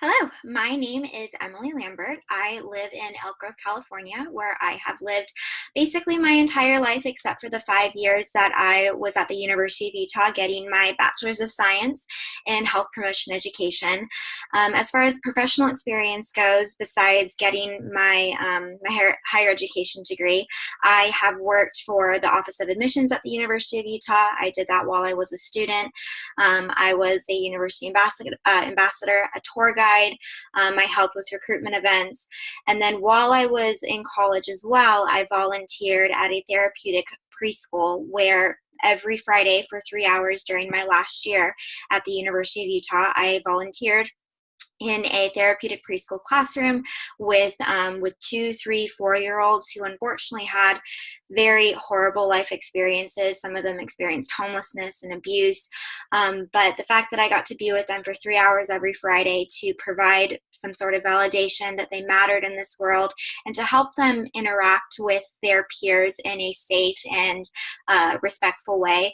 Hello, my name is Emily Lambert. I live in Elk Grove, California, where I have lived basically my entire life except for the 5 years that I was at the University of Utah getting my Bachelor's of Science in Health Promotion Education. As far as professional experience goes, besides getting my higher education degree, I have worked for the Office of Admissions at the University of Utah. I did that while I was a student. I was a university ambassador, a tour guide. I helped with recruitment events. And then while I was in college as well, I volunteered at a therapeutic preschool where every Friday for 3 hours during my last year at the University of Utah, I volunteered in a therapeutic preschool classroom with 2, 3, 4 year olds who unfortunately had very horrible life experiences. Some of them experienced homelessness and abuse. But the fact that I got to be with them for 3 hours every Friday to provide some sort of validation that they mattered in this world and to help them interact with their peers in a safe and respectful way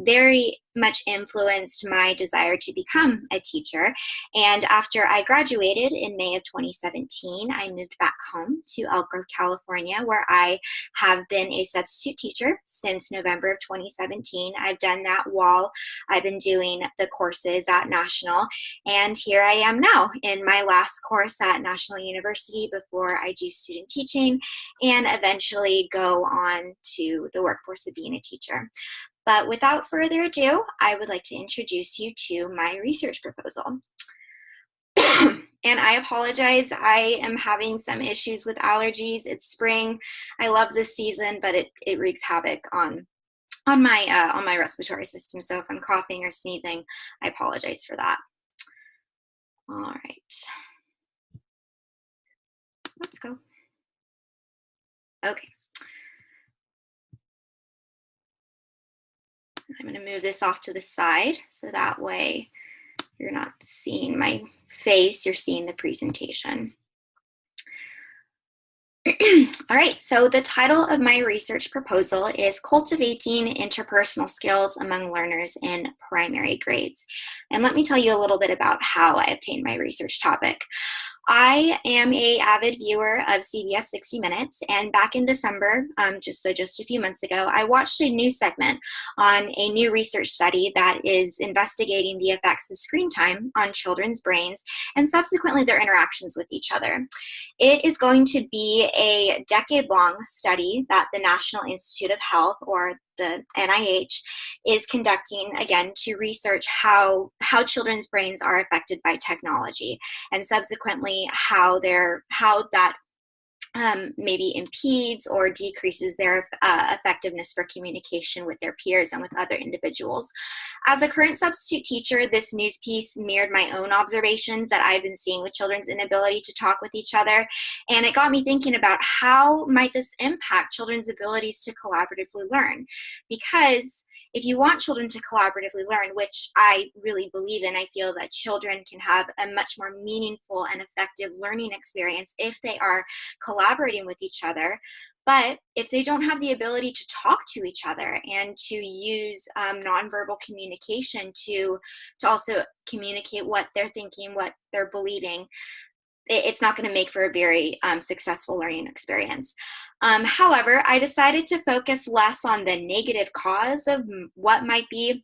very much influenced my desire to become a teacher. And after I graduated in May of 2017, I moved back home to Elk Grove, California, where I have been a substitute teacher since November of 2017. I've done that while I've been doing the courses at National. And here I am now in my last course at National University before I do student teaching and eventually go on to the workforce of being a teacher. But without further ado, I would like to introduce you to my research proposal. And I apologize, I am having some issues with allergies. It's spring. I love this season, but it wreaks havoc on my respiratory system. So if I'm coughing or sneezing, I apologize for that. All right. Let's go. Okay. I'm going to move this off to the side so that way you're not seeing my face, you're seeing the presentation. All right, so the title of my research proposal is Cultivating Interpersonal Skills Among Learners in Primary Grades. And let me tell you a little bit about how I obtained my research topic. I am an avid viewer of CBS 60 Minutes, and back in December, just a few months ago, I watched a news segment on a new research study that is investigating the effects of screen time on children's brains and subsequently their interactions with each other. It is going to be a decade-long study that the National Institute of Health, or the NIH, is conducting, again, to research how children's brains are affected by technology, and subsequently how that maybe impedes or decreases their effectiveness for communication with their peers and with other individuals. As a current substitute teacher, this news piece mirrored my own observations that I've been seeing with children's inability to talk with each other, and it got me thinking about how might this impact children's abilities to collaboratively learn. Because if you want children to collaboratively learn, which I really believe in, I feel that children can have a much more meaningful and effective learning experience if they are collaborating with each other. But if they don't have the ability to talk to each other and to use nonverbal communication to also communicate what they're thinking, what they're believing, it's not going to make for a very successful learning experience. However, I decided to focus less on the negative cause of what might be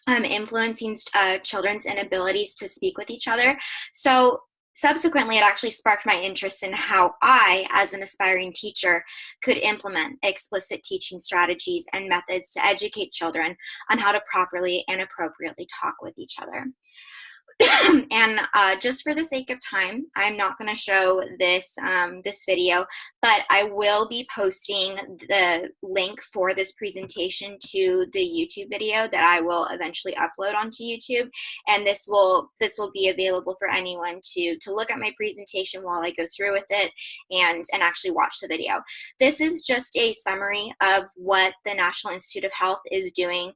influencing children's inabilities to speak with each other. So subsequently, it actually sparked my interest in how I, as an aspiring teacher, could implement explicit teaching strategies and methods to educate children on how to properly and appropriately talk with each other. And just for the sake of time, I'm not going to show this video, but I will be posting the link for this presentation to the YouTube video that I will eventually upload onto YouTube, and this will be available for anyone to look at my presentation while I go through with it and actually watch the video. This is just a summary of what the National Institute of Health is doing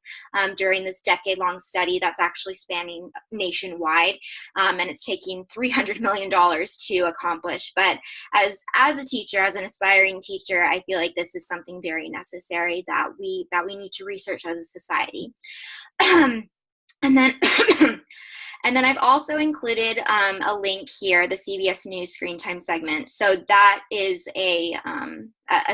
during this decade-long study that's actually spanning nationwide. And it's taking $300 million to accomplish. But as a teacher, as an aspiring teacher, I feel like this is something very necessary that we need to research as a society. And then And then I've also included a link here, the CBS News screen time segment. So that is a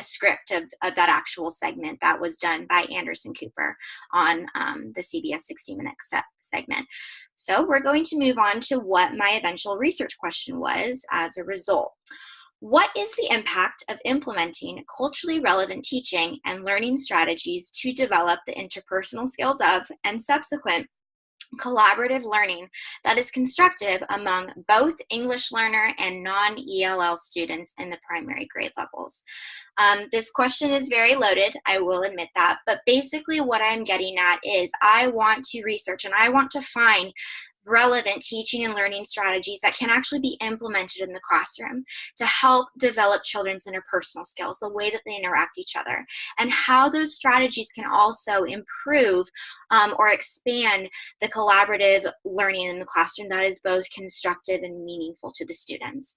script of that actual segment that was done by Anderson Cooper on the CBS 60 Minutes segment. So we're going to move on to what my eventual research question was as a result. What is the impact of implementing culturally relevant teaching and learning strategies to develop the interpersonal skills of and subsequent collaborative learning that is constructive among both English learner and non-ELL students in the primary grade levels? This question is very loaded, I will admit that, but basically what I'm getting at is I want to research and I want to find relevant teaching and learning strategies that can actually be implemented in the classroom to help develop children's interpersonal skills, the way that they interact with each other, and how those strategies can also improve or expand the collaborative learning in the classroom that is both constructive and meaningful to the students.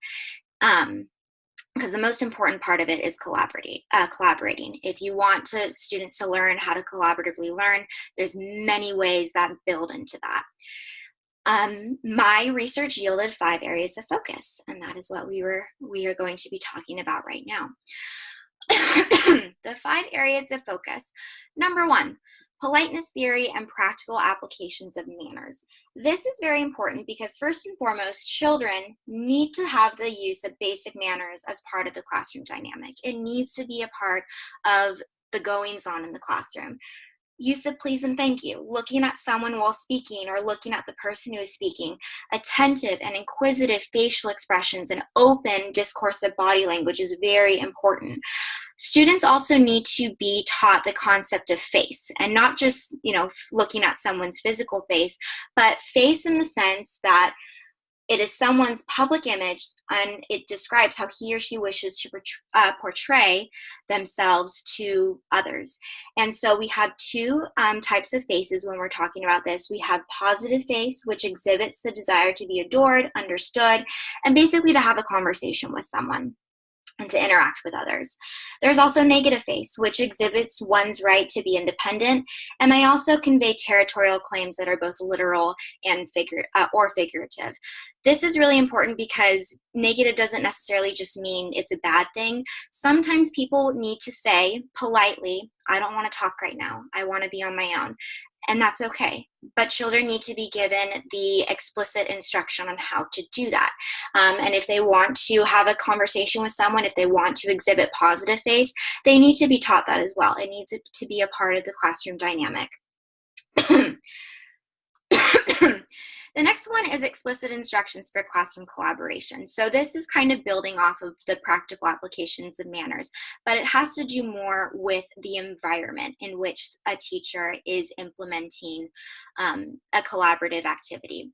Because the most important part of it is collaborating. If you want students to learn how to collaboratively learn, there's many ways that build into that. My research yielded 5 areas of focus, and that is what we are going to be talking about right now. The 5 areas of focus. Number 1, politeness theory and practical applications of manners. This is very important because first and foremost, children need to have the use of basic manners as part of the classroom dynamic. It needs to be a part of the goings on in the classroom. Use of please and thank you, looking at someone while speaking or looking at the person who is speaking, attentive and inquisitive facial expressions and open discoursive body language is very important. Students also need to be taught the concept of face, and not just, looking at someone's physical face, but face in the sense that it is someone's public image and it describes how he or she wishes to portray themselves to others. And so we have 2 types of faces when we're talking about this. We have positive face, which exhibits the desire to be adored, understood, and basically to have a conversation with someone and to interact with others. There's also negative face, which exhibits one's right to be independent, and may also convey territorial claims that are both literal and figurative. This is really important because negative doesn't necessarily just mean it's a bad thing. Sometimes people need to say politely, I don't want to talk right now. I want to be on my own. And that's okay. But children need to be given the explicit instruction on how to do that. And if they want to have a conversation with someone, if they want to exhibit positive face, they need to be taught that as well. It needs to be a part of the classroom dynamic. The next one is explicit instructions for classroom collaboration. So this is kind of building off of the practical applications of manners, but it has to do more with the environment in which a teacher is implementing a collaborative activity.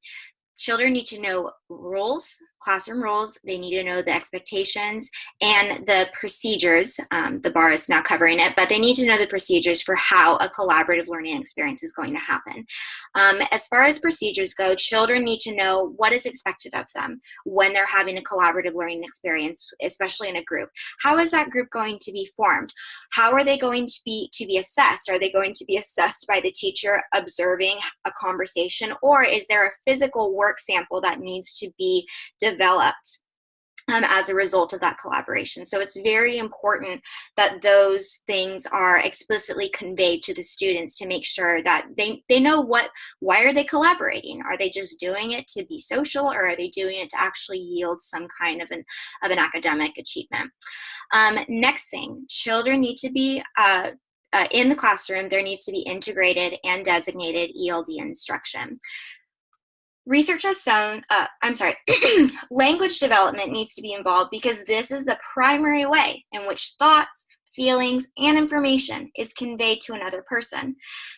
Children need to know rules, classroom rules. They need to know the expectations and the procedures. The bar is now covering it, but they need to know the procedures for how a collaborative learning experience is going to happen. As far as procedures go, children need to know what is expected of them when they're having a collaborative learning experience, especially in a group. How is that group going to be formed? How are they going to be assessed? Are they going to be assessed by the teacher observing a conversation, or is there a physical work sample that needs to be developed as a result of that collaboration? So it's very important that those things are explicitly conveyed to the students to make sure that they know why are they collaborating? Are they just doing it to be social, or are they doing it to actually yield some kind of an academic achievement? Next thing, children need to be in the classroom. There needs to be integrated and designated ELD instruction. Research has shown, language development needs to be involved because this is the primary way in which thoughts, feelings, and information is conveyed to another person.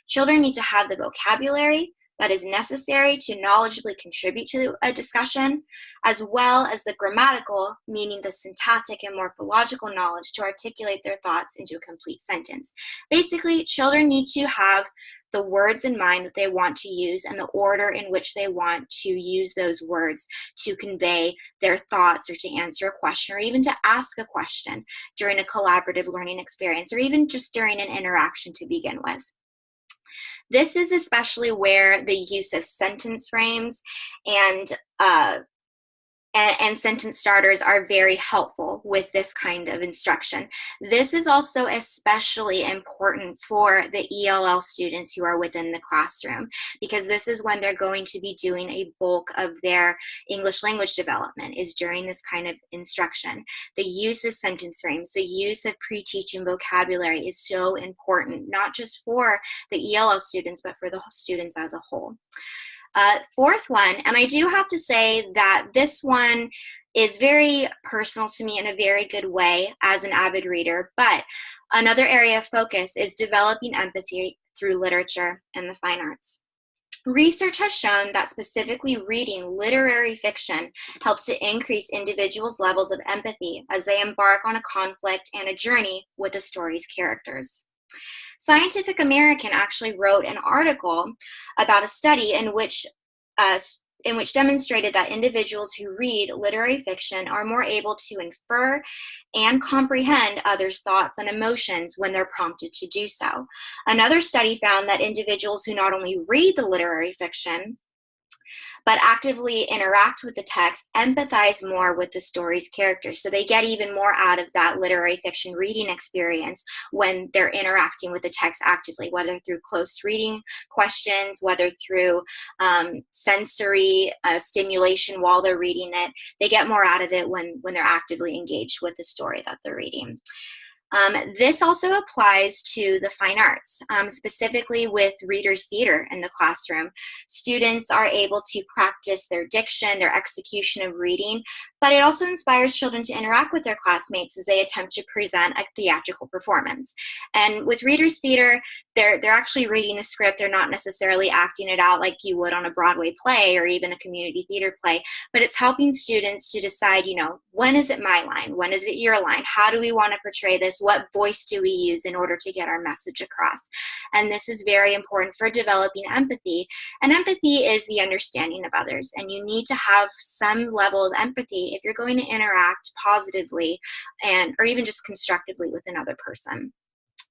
Children need to have the vocabulary that is necessary to knowledgeably contribute to a discussion, as well as the grammatical, meaning the syntactic and morphological knowledge to articulate their thoughts into a complete sentence. Basically, children need to have the words in mind that they want to use and the order in which they want to use those words to convey their thoughts or to answer a question or even to ask a question during a collaborative learning experience or even just during an interaction to begin with. This is especially where the use of sentence frames and sentence starters are very helpful with this kind of instruction. This is also especially important for the ELL students who are within the classroom, because this is when they're going to be doing a bulk of their English language development, is during this kind of instruction. The use of sentence frames, the use of pre-teaching vocabulary is so important, not just for the ELL students, but for the students as a whole. Fourth one, and I do have to say that this one is very personal to me in a very good way as an avid reader, but another area of focus is developing empathy through literature and the fine arts. Research has shown that specifically reading literary fiction helps to increase individuals' levels of empathy as they embark on a conflict and a journey with the story's characters. Scientific American actually wrote an article about a study in which demonstrated that individuals who read literary fiction are more able to infer and comprehend others' thoughts and emotions when they're prompted to do so. Another study found that individuals who not only read the literary fiction, but actively interact with the text, empathize more with the story's characters. So they get even more out of that literary fiction reading experience when they're interacting with the text actively, whether through close reading questions, whether through sensory stimulation while they're reading it. They get more out of it when they're actively engaged with the story that they're reading. This also applies to the fine arts, specifically with readers' theater in the classroom. Students are able to practice their diction, their execution of reading, but it also inspires children to interact with their classmates as they attempt to present a theatrical performance. And with readers' theater, they're actually reading the script. They're not necessarily acting it out like you would on a Broadway play or even a community theater play, but it's helping students to decide, when is it my line? When is it your line? How do we want to portray this? What voice do we use in order to get our message across? And this is very important for developing empathy. And empathy is the understanding of others. And you need to have some level of empathy if you're going to interact positively or even just constructively with another person.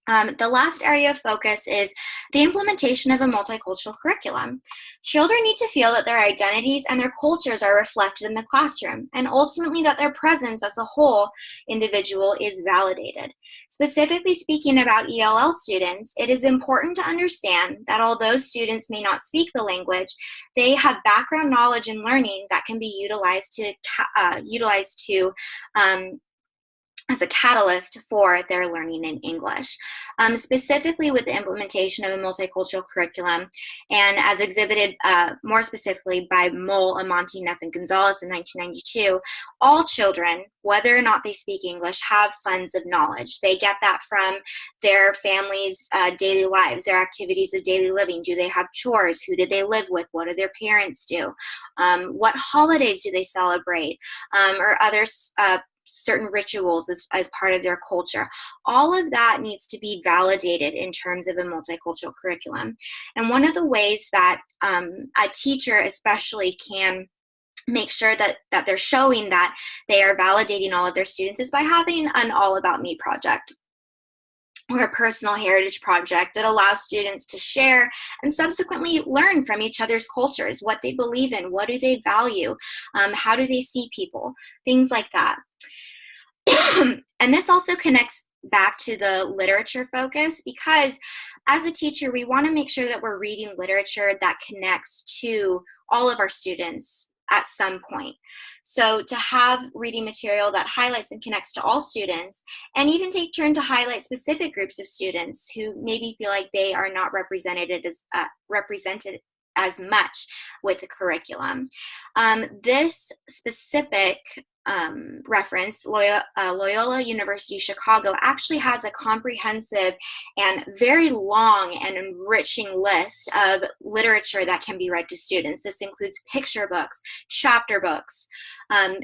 The last area of focus is the implementation of a multicultural curriculum. Children need to feel that their identities and their cultures are reflected in the classroom, and ultimately that their presence as a whole individual is validated. Specifically speaking about ELL students, it is important to understand that although students may not speak the language, they have background knowledge and learning that can be utilized as a catalyst for their learning in English. Specifically with the implementation of a multicultural curriculum, and as exhibited more specifically by Mole, Amonte, Neff, and Gonzalez in 1992, all children, whether or not they speak English, have funds of knowledge. They get that from their families' daily lives, their activities of daily living. Do they have chores? Who do they live with? What do their parents do? What holidays do they celebrate? Or other certain rituals as part of their culture. All of that needs to be validated in terms of a multicultural curriculum. And one of the ways that a teacher especially can make sure that they're showing that they are validating all of their students is by having an All About Me project, or a personal heritage project that allows students to share and subsequently learn from each other's cultures, what they believe in, what do they value, how do they see people, things like that. And this also connects back to the literature focus, because as a teacher, we want to make sure that we're reading literature that connects to all of our students at some point. So to have reading material that highlights and connects to all students, and even take turn to highlight specific groups of students who maybe feel like they are not represented as much with the curriculum. This specific reference, Loyola University Chicago, actually has a comprehensive and very long and enriching list of literature that can be read to students. This includes picture books, chapter books,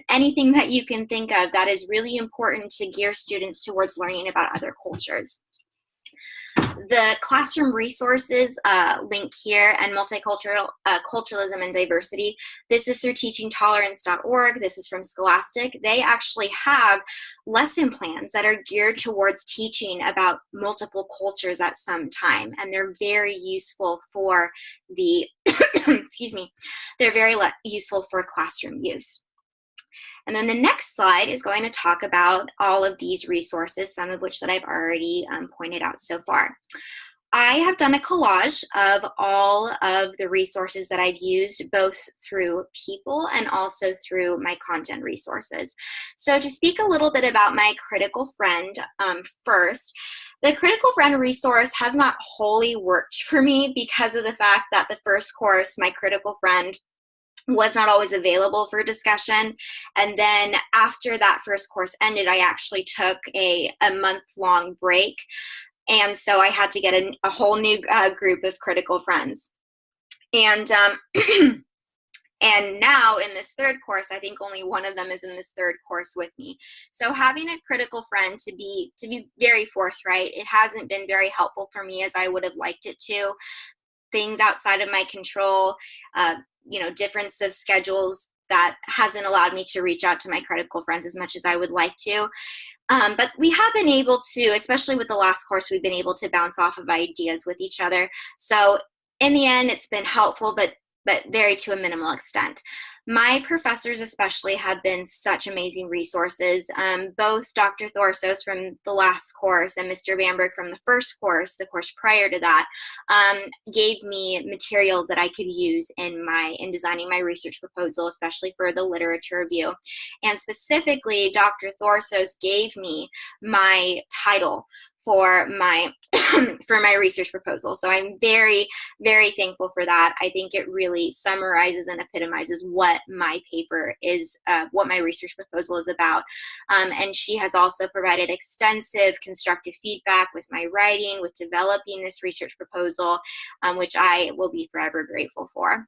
anything that you can think of that is really important to gear students towards learning about other cultures. The classroom resources link here and multiculturalism and diversity. This is through teachingtolerance.org. This is from Scholastic. They actually have lesson plans that are geared towards teaching about multiple cultures at some time, and they're very useful for the excuse me, they're very useful for classroom use. And then the next slide is going to talk about all of these resources, some of which that I've already pointed out so far. I have done a collage of all of the resources that I've used, both through people and also through my content resources. So to speak a little bit about my critical friend first, the critical friend resource has not wholly worked for me because of the fact that the first course, my critical friend, was not always available for discussion. And then after that first course ended, I actually took a month-long break. And so I had to get a whole new group of critical friends. And and now in this third course, I think only one of them is in this third course with me. So having a critical friend, to be very forthright, it hasn't been very helpful for me as I would have liked it to. Things outside of my control, difference of schedules, that hasn't allowed me to reach out to my critical friends as much as I would like to. But we have been able to, especially with the last course, we've been able to bounce off of ideas with each other. So in the end, it's been helpful, but very to a minimal extent. My professors especially have been such amazing resources. Both Dr. Thorsos from the last course and Mr. Lambert from the first course, the course prior to that, gave me materials that I could use in designing my research proposal, especially for the literature review. And specifically, Dr. Thorsos gave me my title for my for my research proposal. So I'm very, very thankful for that. I think it really summarizes and epitomizes what my paper is, what my research proposal is about. And she has also provided extensive constructive feedback with my writing, with developing this research proposal, which I will be forever grateful for.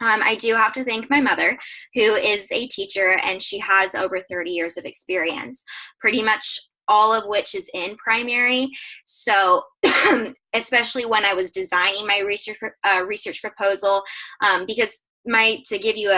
I do have to thank my mother, who is a teacher, and she has over 30 years of experience, pretty much all of which is in primary. So especially when I was designing my research proposal, because to give you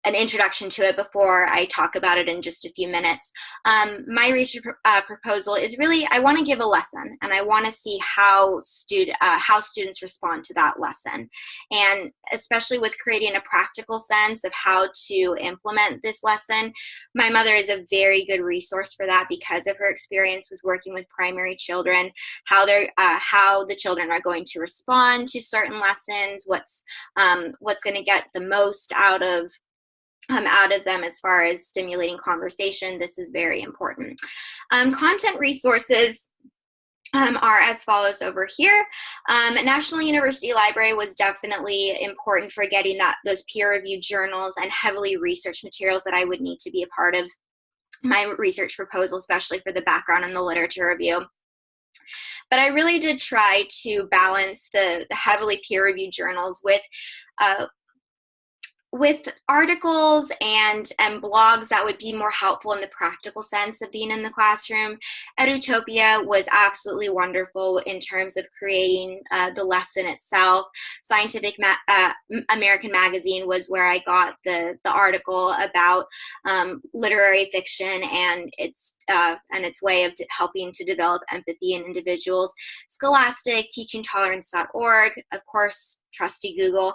an introduction to it before I talk about it in just a few minutes. My research proposal is really, I want to give a lesson, and I want to see how students respond to that lesson. And especially with creating a practical sense of how to implement this lesson, my mother is a very good resource for that because of her experience with working with primary children, how the children are going to respond to certain lessons, what's going to get the most out of them as far as stimulating conversation. This is very important. Content resources are as follows over here. National University Library was definitely important for getting those peer-reviewed journals and heavily researched materials that I would need to be a part of my research proposal, especially for the background and the literature review. But I really did try to balance the heavily peer-reviewed journals with articles and blogs that would be more helpful in the practical sense of being in the classroom. Edutopia was absolutely wonderful in terms of creating the lesson itself. Scientific American Magazine was where I got the article about literary fiction and its way of helping to develop empathy in individuals. Scholastic, teachingtolerance.org, of course, trusty Google.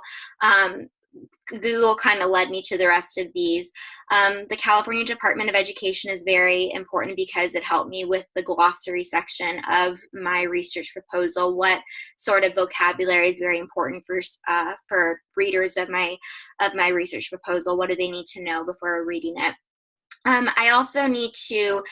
Google kind of led me to the rest of these. The California Department of Education is very important because it helped me with the glossary section of my research proposal. What sort of vocabulary is very important for readers of my research proposal? What do they need to know before reading it? I also need to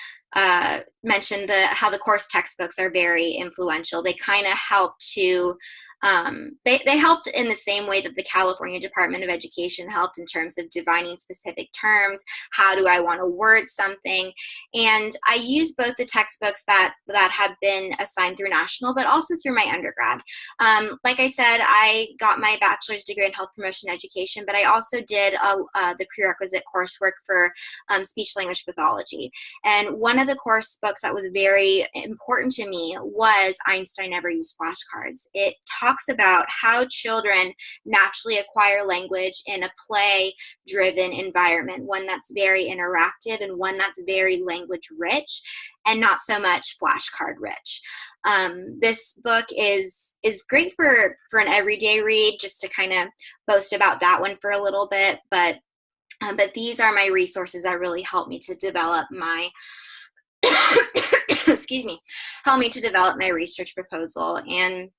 mention how the course textbooks are very influential. They kind of help to They helped in the same way that the California Department of Education helped in terms of defining specific terms. How do I want to word something? And I use both the textbooks that have been assigned through national, but also through my undergrad. Like I said, I got my bachelor's degree in health promotion education, but I also did the prerequisite coursework for speech language pathology. And one of the course books that was very important to me was Einstein Never Used Flashcards. It talks about how children naturally acquire language in a play-driven environment, one that's very interactive and one that's very language rich and not so much flashcard rich. This book is great for an everyday read, just to kind of boast about that one for a little bit, but these are my resources that really help me to develop my excuse me, help me to develop my research proposal, and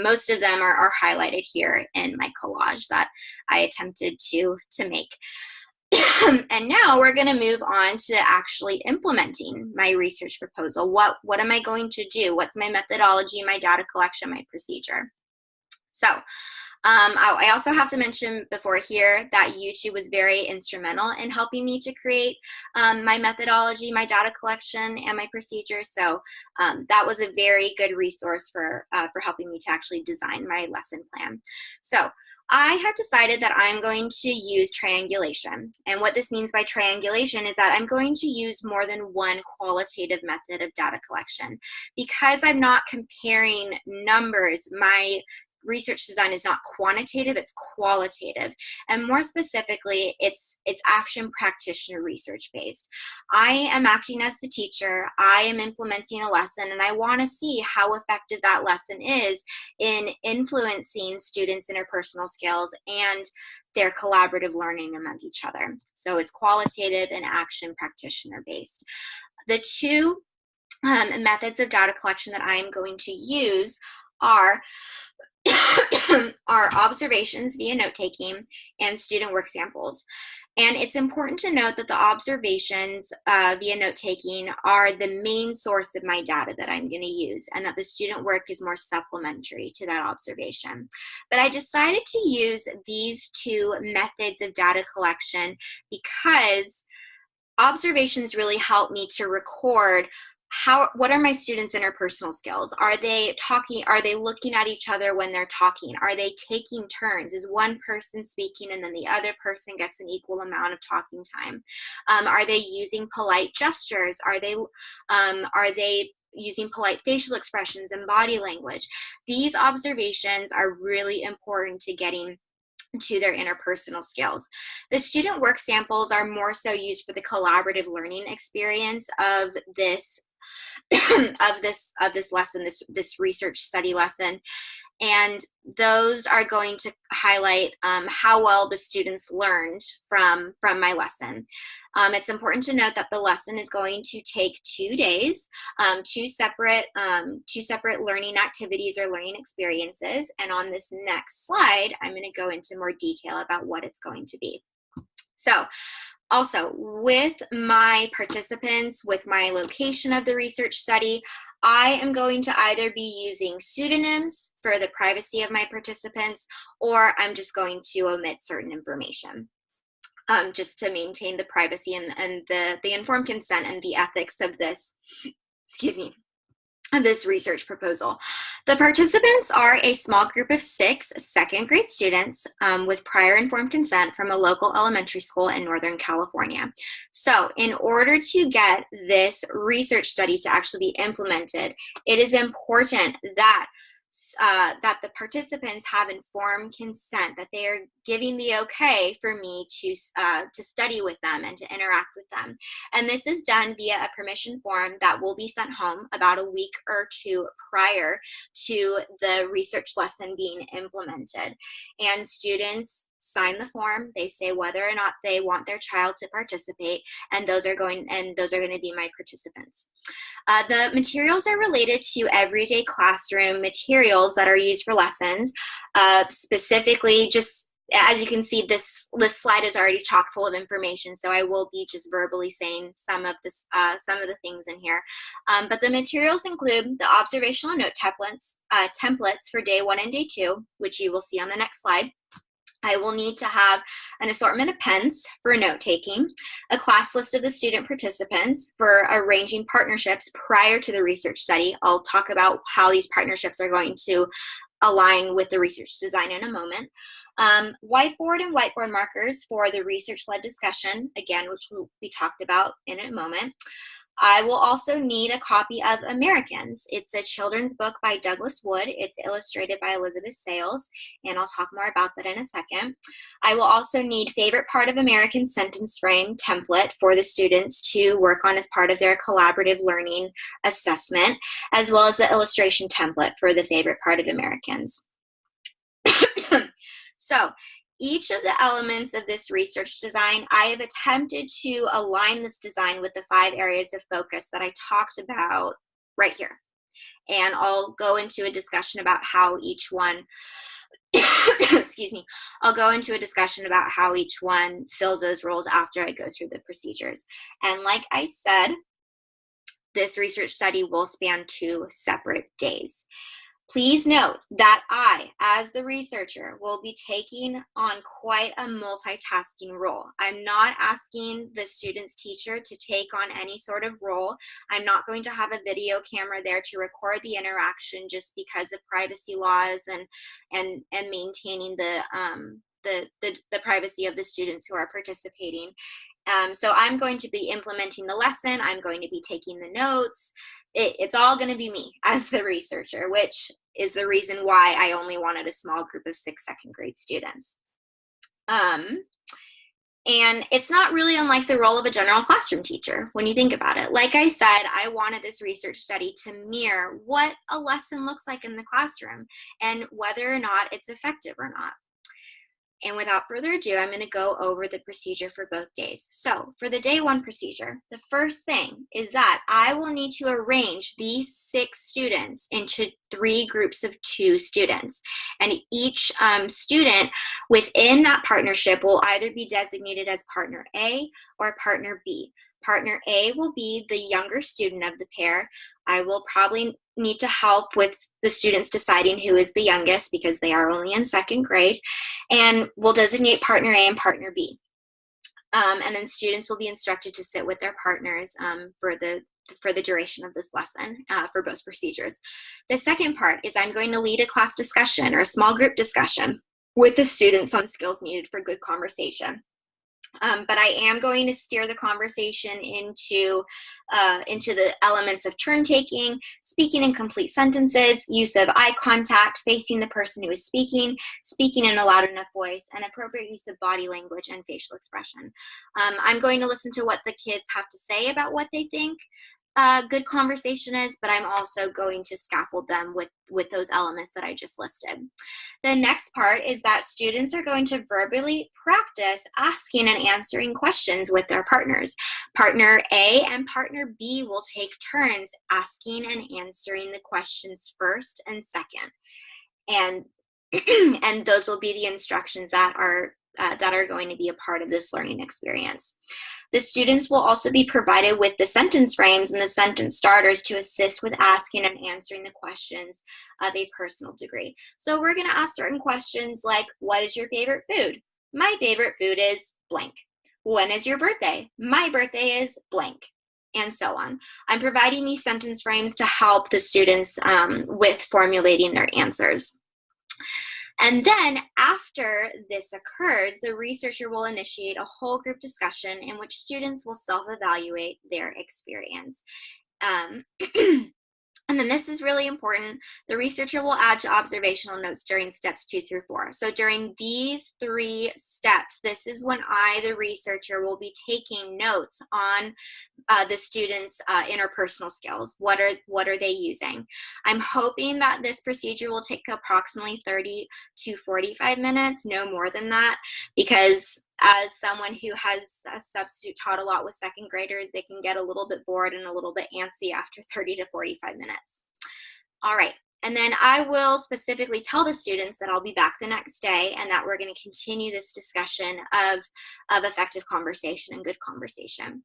most of them are highlighted here in my collage that I attempted to make. And now we're going to move on to actually implementing my research proposal. What am I going to do? What's my methodology, my data collection, my procedure? So I also have to mention before here that YouTube was very instrumental in helping me to create my methodology, my data collection, and my procedure. So that was a very good resource for helping me to actually design my lesson plan. So I have decided that I'm going to use triangulation. And what this means by triangulation is that I'm going to use more than one qualitative method of data collection. Because I'm not comparing numbers, my research design is not quantitative, it's qualitative. And more specifically, it's action practitioner research based. I am acting as the teacher, I am implementing a lesson, and I want to see how effective that lesson is in influencing students' interpersonal skills and their collaborative learning among each other. So it's qualitative and action practitioner based. The two methods of data collection that I am going to use are observations via note-taking and student work samples. And it's important to note that the observations via note-taking are the main source of my data that I'm going to use, and that the student work is more supplementary to that observation. But I decided to use these two methods of data collection because observations really help me to record what are my students' interpersonal skills? Are they talking? Are they looking at each other when they're talking? Are they taking turns? Is one person speaking and then the other person gets an equal amount of talking time? Are they using polite gestures? Are they using polite facial expressions and body language? These observations are really important to getting to their interpersonal skills. The student work samples are more so used for the collaborative learning experience of this lesson, this research study lesson. And those are going to highlight how well the students learned from my lesson. It's important to note that the lesson is going to take 2 days, two separate learning activities or learning experiences. And on this next slide, I'm going to go into more detail about what it's going to be. So, also, with my participants, with my location of the research study, I am going to either be using pseudonyms for the privacy of my participants, or I'm just going to omit certain information, just to maintain the privacy and the informed consent and the ethics of this, of this research proposal. The participants are a small group of 6 second-grade students with prior informed consent from a local elementary school in Northern California. So in order to get this research study to actually be implemented, it is important that the participants have informed consent, that they are giving the okay for me to study with them and to interact with them. And this is done via a permission form that will be sent home about a week or 2 prior to the research lesson being implemented. And students sign the form, they say whether or not they want their child to participate, and those are going to be my participants. The materials are related to everyday classroom materials that are used for lessons, specifically just as you can see, this slide is already chock full of information, so I will be just verbally saying some of the things in here. But the materials include the observational note templates for day 1 and day 2, which you will see on the next slide. I will need to have an assortment of pens for note-taking, a class list of the student participants for arranging partnerships prior to the research study. I'll talk about how these partnerships are going to align with the research design in a moment. Whiteboard and whiteboard markers for the research-led discussion, again, which will be talked about in a moment. I will also need a copy of Americans. It's a children's book by Douglas Wood. It's illustrated by Elizabeth Sales, and I'll talk more about that in a second. I will also need favorite part of American sentence frame template for the students to work on as part of their collaborative learning assessment, as well as the illustration template for the favorite part of Americans. So, each of the elements of this research design, I have attempted to align this design with the 5 areas of focus that I talked about right here. And I'll go into a discussion about how each one, excuse me, I'll go into a discussion about how each one fills those roles after I go through the procedures. And like I said, this research study will span 2 separate days. Please note that I, as the researcher, will be taking on quite a multitasking role. I'm not asking the student's teacher to take on any sort of role. I'm not going to have a video camera there to record the interaction just because of privacy laws and maintaining the privacy of the students who are participating. So I'm going to be implementing the lesson. I'm going to be taking the notes. It's all going to be me as the researcher, which is the reason why I only wanted a small group of 6 second grade students. And it's not really unlike the role of a general classroom teacher when you think about it. Like I said, I wanted this research study to mirror what a lesson looks like in the classroom and whether or not it's effective or not. And without further ado, I'm going to go over the procedure for both days. So for the day 1 procedure, the first thing is that I will need to arrange these 6 students into 3 groups of 2 students. And each student within that partnership will either be designated as partner A or partner B. Partner A will be the younger student of the pair. I will probably need to help with the students deciding who is the youngest because they are only in 2nd grade, and we'll designate partner A and partner B. And then students will be instructed to sit with their partners for the duration of this lesson for both procedures. The second part is I'm going to lead a class discussion or a small group discussion with the students on skills needed for good conversation. But I am going to steer the conversation into the elements of turn taking, speaking in complete sentences, use of eye contact, facing the person who is speaking, speaking in a loud enough voice, and appropriate use of body language and facial expression. I'm going to listen to what the kids have to say about what they think good conversation is, but I'm also going to scaffold them with those elements that I just listed. The next part is that students are going to verbally practice asking and answering questions with their partners. Partner A and partner B will take turns asking and answering the questions first and second. And, and those will be the instructions that are going to be a part of this learning experience. The students will also be provided with the sentence frames and the sentence starters to assist with asking and answering the questions of a personal degree. So we're going to ask certain questions like, what is your favorite food? My favorite food is blank. When is your birthday? My birthday is blank. And so on. I'm providing these sentence frames to help the students with formulating their answers. And then after this occurs, the researcher will initiate a whole group discussion in which students will self-evaluate their experience. And then this is really important. The researcher will add to observational notes during steps 2 through 4. So during these 3 steps, this is when I, the researcher, will be taking notes on the students' interpersonal skills. What are they using? I'm hoping that this procedure will take approximately 30 to 45 minutes, no more than that, because as someone who has a substitute taught a lot with 2nd graders, they can get a little bit bored and a little bit antsy after 30 to 45 minutes. All right, And then I will specifically tell the students that I'll be back the next day and that we're going to continue this discussion of effective conversation and good conversation.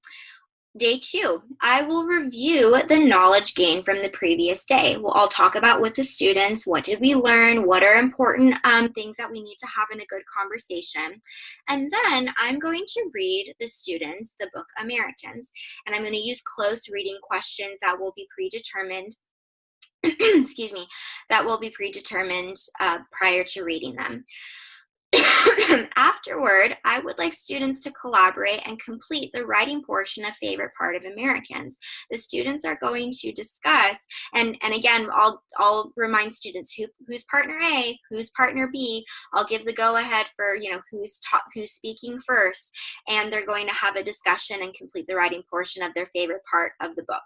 Day 2, I will review the knowledge gained from the previous day. I'll talk about with the students, what did we learn, what are important things that we need to have in a good conversation. And then I'm going to read the students the book Americans, and I'm going to use close reading questions that will be predetermined excuse me, that will be predetermined prior to reading them. Afterward, I would like students to collaborate and complete the writing portion of favorite part of Americans. The students are going to discuss, and again, I'll remind students who's partner A, who's partner B. I'll give the go-ahead for who's speaking first, and they're going to have a discussion and complete the writing portion of their favorite part of the book.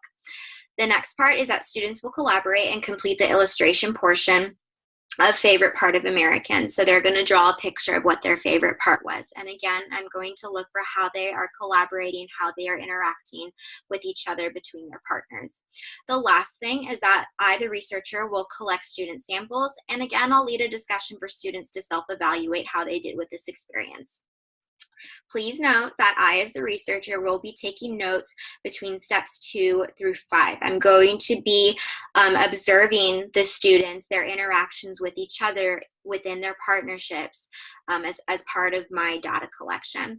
The next part is that students will collaborate and complete the illustration portion of favorite part of Americans. So they're going to draw a picture of what their favorite part was. And again, I'm going to look for how they are collaborating, how they are interacting with each other between their partners. The last thing is that I, the researcher, will collect student samples. And again, I'll lead a discussion for students to self-evaluate how they did with this experience. Please note that I, as the researcher, will be taking notes between steps 2 through 5. I'm going to be observing the students, their interactions with each other within their partnerships as part of my data collection.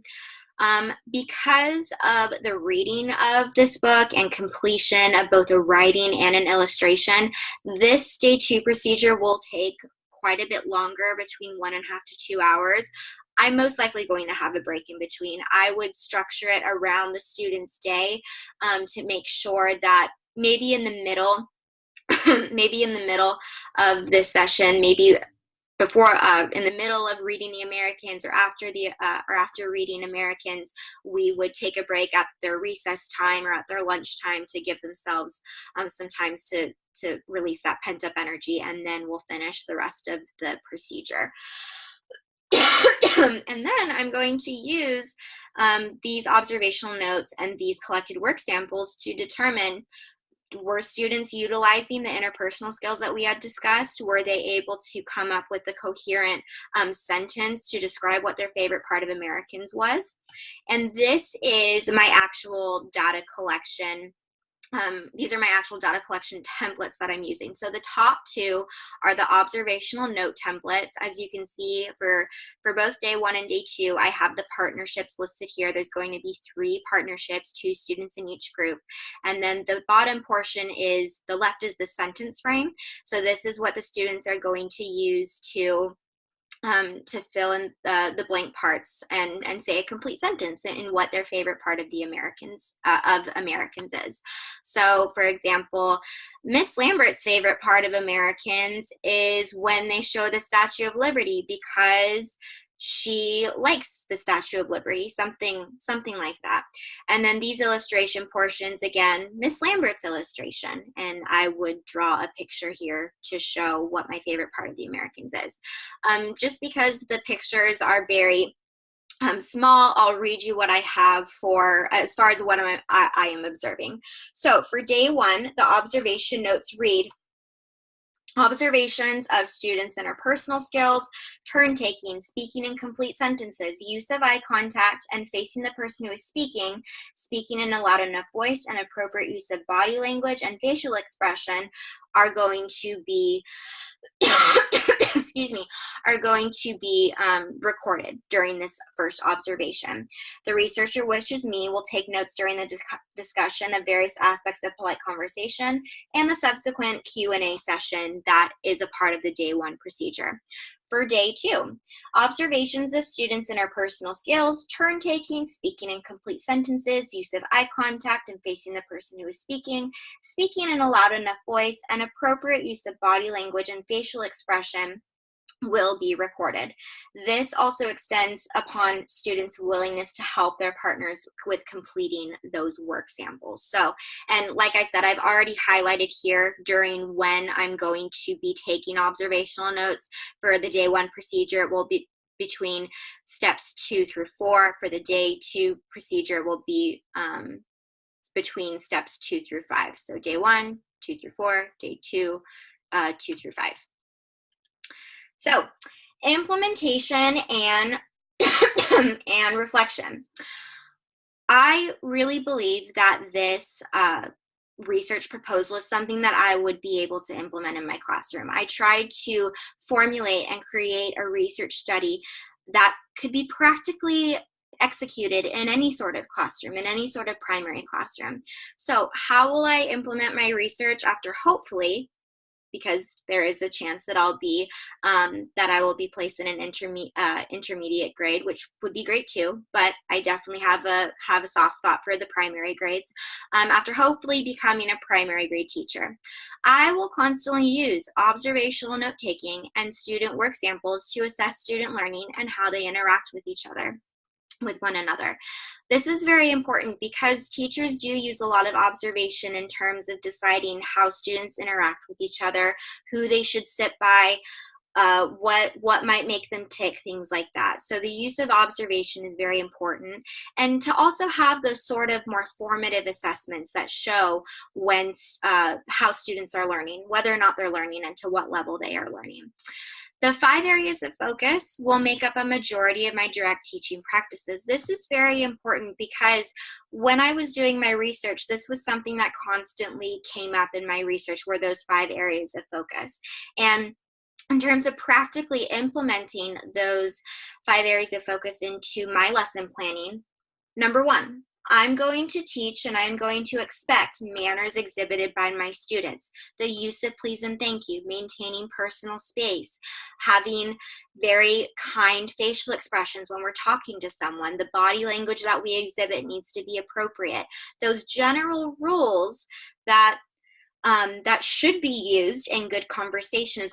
Because of the reading of this book and completion of both a writing and an illustration, this day 2 procedure will take quite a bit longer, between 1.5 to 2 hours. I'm most likely going to have a break in between. I would structure it around the student's day to make sure that maybe in the middle, of this session, maybe before, in the middle of reading the Americans, or after reading Americans, we would take a break at their recess time or at their lunch time to give themselves some time to release that pent up energy, and then we'll finish the rest of the procedure. And then I'm going to use these observational notes and these collected work samples to determine, were students utilizing the interpersonal skills that we had discussed? Were they able to come up with a coherent sentence to describe what their favorite part of Americans was? And this is my actual data collection. These are my actual data collection templates that I'm using. So the top 2 are the observational note templates. As you can see, for both day 1 and day 2, I have the partnerships listed here. There's going to be 3 partnerships, 2 students in each group. And then the bottom portion is, the left is the sentence frame. So this is what the students are going to use to fill in the blank parts and say a complete sentence in what their favorite part of the Americans is. So, for example, Miss Lambert's favorite part of Americans is when they show the Statue of Liberty, because she likes the Statue of Liberty, something like that. And then these illustration portions, again, Miss Lambert's illustration, and I would draw a picture here to show what my favorite part of the Americans is. Just because the pictures are very small, I'll read you what I have for as far as what I am observing. So for day 1, the observation notes read, observations of students' interpersonal skills, turn-taking, speaking in complete sentences, use of eye contact and facing the person who is speaking, speaking in a loud enough voice, and appropriate use of body language and facial expression are going to be recorded during this first observation. The researcher, which is me, will take notes during the discussion of various aspects of polite conversation and the subsequent Q&A session that is a part of the day 1 procedure. For day 2, observations of students' interpersonal skills, turn-taking, speaking in complete sentences, use of eye contact and facing the person who is speaking, speaking in a loud enough voice, and appropriate use of body language and facial expression will be recorded. This also extends upon students' willingness to help their partners with completing those work samples. So, and like I said, I've already highlighted here during when I'm going to be taking observational notes for the day 1 procedure. It will be between steps 2 through 4. For the day 2 procedure will be between steps 2 through 5. So day 1, 2 through 4, day 2, 2 through 5. So, implementation and and reflection. I really believe that this research proposal is something that I would be able to implement in my classroom. I tried to formulate and create a research study that could be practically executed in any sort of classroom, in any sort of primary classroom. So how will I implement my research after, hopefully, because there is a chance that I will be placed in an intermediate grade, which would be great too. But I definitely have a soft spot for the primary grades. After hopefully becoming a primary grade teacher, I will constantly use observational note taking and student work samples to assess student learning and how they interact with one another. This is very important because teachers do use a lot of observation in terms of deciding how students interact with each other, who they should sit by, what might make them tick, things like that. So the use of observation is very important, and to also have those sort of more formative assessments that show how students are learning, whether or not they're learning, and to what level they are learning. The 5 areas of focus will make up a majority of my direct teaching practices. This is very important because when I was doing my research, this was something that constantly came up in my research, were those 5 areas of focus. And in terms of practically implementing those 5 areas of focus into my lesson planning, number 1, I'm going to teach and I'm going to expect manners exhibited by my students. The use of please and thank you, maintaining personal space, having very kind facial expressions when we're talking to someone. The body language that we exhibit needs to be appropriate. Those general rules that should be used in good conversation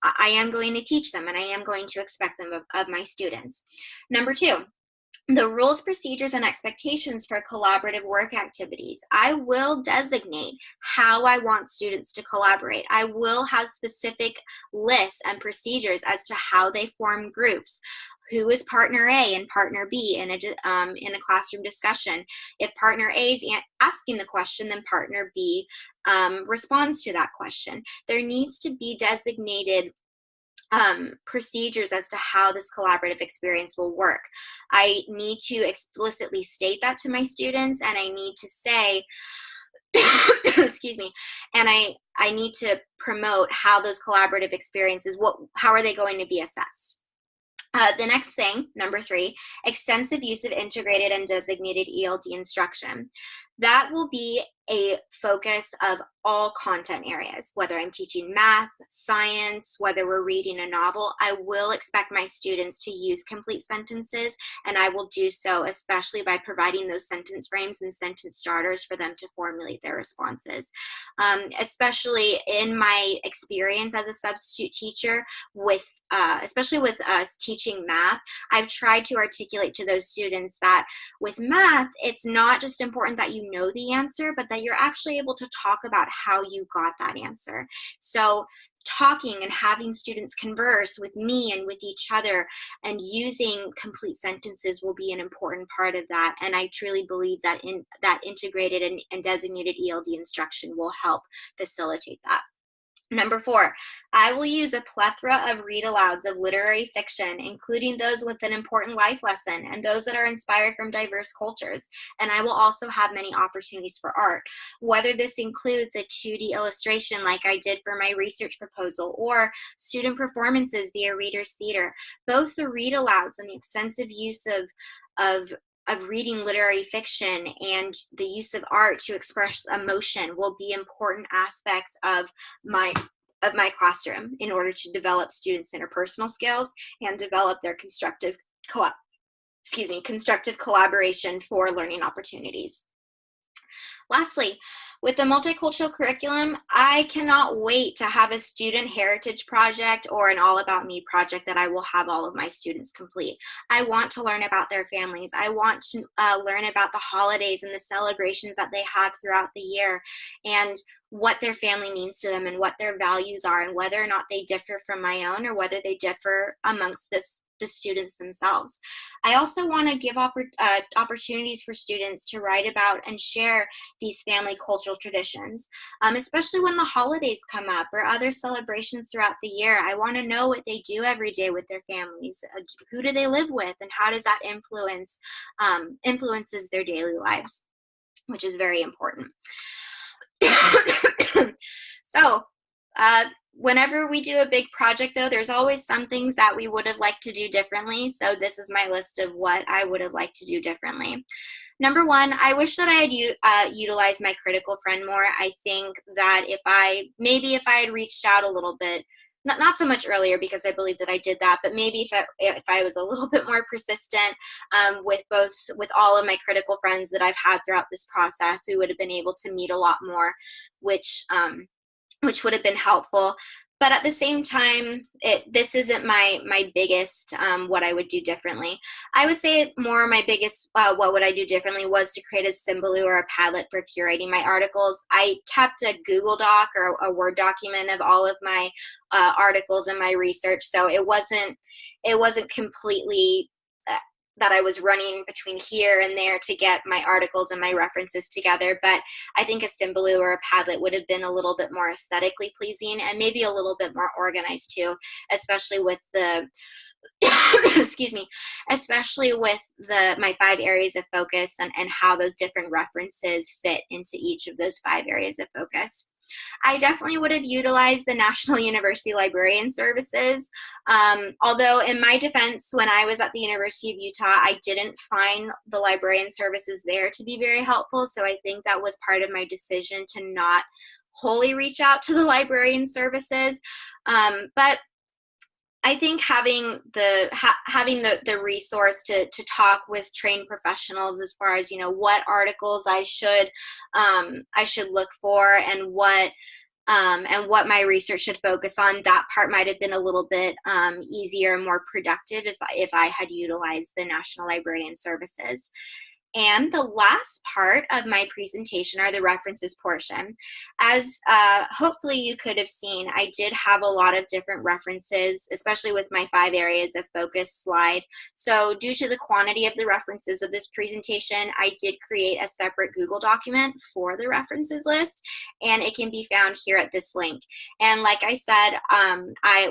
I am going to teach them, and I am going to expect them of my students. Number 2, the rules, procedures, and expectations for collaborative work activities. I will designate how I want students to collaborate. I will have specific lists and procedures as to how they form groups. Who is partner A and partner B in a classroom discussion? If partner A is asking the question, then partner B responds to that question. There needs to be designated procedures as to how this collaborative experience will work. I need to explicitly state that to my students, and I need to say, excuse me, and I need to promote how those collaborative experiences, how are they going to be assessed. The next thing, number 3, extensive use of integrated and designated ELD instruction. That will be a focus of all content areas, whether I'm teaching math, science, whether we're reading a novel. I will expect my students to use complete sentences, and I will do so especially by providing those sentence frames and sentence starters for them to formulate their responses. Especially in my experience as a substitute teacher, especially with us teaching math, I've tried to articulate to those students that with math, it's not just important that you know the answer, but that you're actually able to talk about how you got that answer. So talking and having students converse with me and with each other and using complete sentences will be an important part of that. And I truly believe that that integrated and designated ELD instruction will help facilitate that. Number 4, I will use a plethora of read-alouds of literary fiction, including those with an important life lesson and those that are inspired from diverse cultures. And I will also have many opportunities for art, whether this includes a 2D illustration like I did for my research proposal, or student performances via Reader's Theater. Both the read-alouds and the extensive use of reading literary fiction and the use of art to express emotion will be important aspects of my classroom in order to develop students' interpersonal skills and develop their constructive collaboration for learning opportunities. Lastly, with the multicultural curriculum, I cannot wait to have a student heritage project or an All About Me project that I will have all of my students complete. I want to learn about their families. I want to learn about the holidays and the celebrations that they have throughout the year, and what their family means to them and what their values are, and whether or not they differ from my own or whether they differ amongst the students themselves. I also want to give opportunities for students to write about and share these family cultural traditions, especially when the holidays come up or other celebrations throughout the year. I want to know what they do every day with their families. Who do they live with, and how does that influences their daily lives, which is very important. So, whenever we do a big project, though, there's always some things that we would have liked to do differently. So this is my list of what I would have liked to do differently. Number one, I wish that I had utilized my critical friend more. I think that if I had reached out a little bit, not so much earlier, because I believe that I did that, but maybe if I was a little bit more persistent with all of my critical friends that I've had throughout this process, we would have been able to meet a lot more, which would have been helpful. But at the same time, this isn't my biggest what I would do differently. I would say more my biggest what would I do differently was to create a Symbaloo or a Padlet for curating my articles. I kept a Google Doc or a Word document of all of my articles and my research, so it wasn't completely that I was running between here and there to get my articles and my references together. But I think a Symbaloo or a Padlet would have been a little bit more aesthetically pleasing and maybe a little bit more organized too, especially with the excuse me, especially with my 5 areas of focus and how those different references fit into each of those 5 areas of focus. I definitely would have utilized the National University Librarian Services. Although in my defense, when I was at the University of Utah, I didn't find the librarian services there to be very helpful. So I think that was part of my decision to not wholly reach out to the librarian services. But I think having the resource to talk with trained professionals as far as, what articles I should look for and what my research should focus on, that part might have been a little bit easier and more productive if I had utilized the National Librarian Services. And the last part of my presentation are the references portion. As hopefully you could have seen, I did have a lot of different references, especially with my 5 areas of focus slide. So due to the quantity of the references of this presentation, I did create a separate Google document for the references list, and it can be found here at this link. And like I said,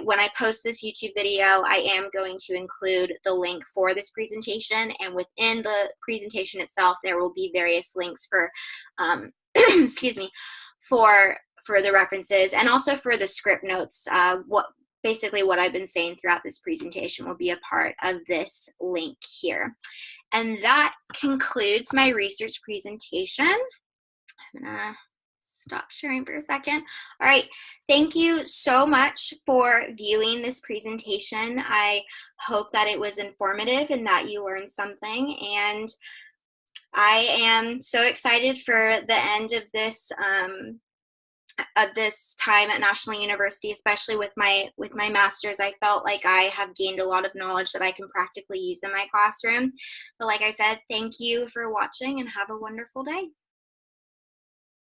when I post this YouTube video, I am going to include the link for this presentation, and within the presentation itself, there will be various links for, excuse me, for the references and also for the script notes. Basically what I've been saying throughout this presentation will be a part of this link here. And that concludes my research presentation. I'm gonna stop sharing for a second. All right, thank you so much for viewing this presentation. I hope that it was informative and that you learned something, and I am so excited for the end of this time at National University, especially with my master's. I felt like I have gained a lot of knowledge that I can practically use in my classroom. But like I said, thank you for watching and have a wonderful day.